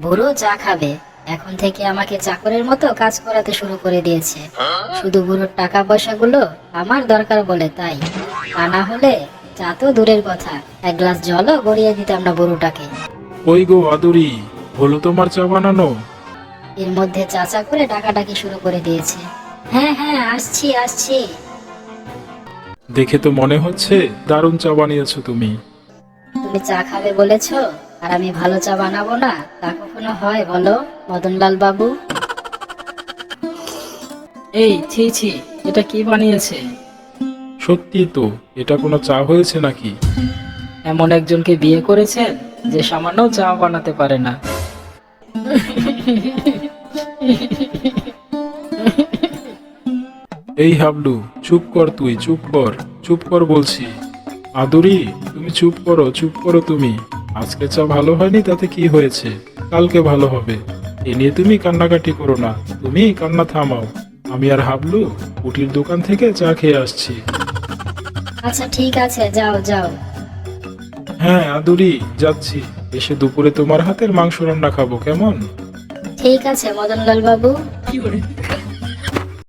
বুড়ো চা খাবে, এখন থেকে আমাকে চাকরের মতো কাজ করাতে শুরু করে দিয়েছে। শুধু বুড়োর টাকা পয়সাগুলো আমার দরকার বলে তাই, তা না হলে চা তো দূরের কথা, এক গ্লাস জলও গড়িয়ে দিতাম না বুড়োটাকে। ওই গো আদুরি, হলো তোমার চা বানানো? এর মধ্যে চাচা করে ডাকাডাকি শুরু করে দিয়েছে। হ্যাঁ হ্যাঁ, আসছি আসছি। দেখে তো মনে হচ্ছে দারুণ চা বানিয়েছো তুমি। তুমি চা খাবে বলেছো, আর আমি ভালো চা বানাবো না, তা কখনো হয় বলো মদনলাল বাবু? এই ছি ছি, এটা কি বানিয়েছে? সত্যি তো, এটা কোনো চা হয়েছে নাকি? এমন একজনকে বিয়ে করেছেন যে সামান্য চা বানাতে পারে না। এই হাবলু, চুপ কর, তুই চুপ কর, চুপ কর বলছি। আদুরি, তুমি চুপ করো, চুপ করো তুমি। আজকে চা ভালো হয়নি তাতে কি হয়েছে, কালকে ভালো হবে। এ নিয়ে তুমি কান্নাকাটি করো না, তুমি কান্না থামাও। আমি আর হাবলু কুটির দোকান থেকে চা খেয়ে আসছি। আচ্ছা ঠিক আছে, যাও যাও। হ্যাঁ আদুরি, যাচ্ছি। এসে দুপুরে তোমার হাতের মাংস রান্না খাবো, কেমন? ঠিক আছে মদনলাল বাবু।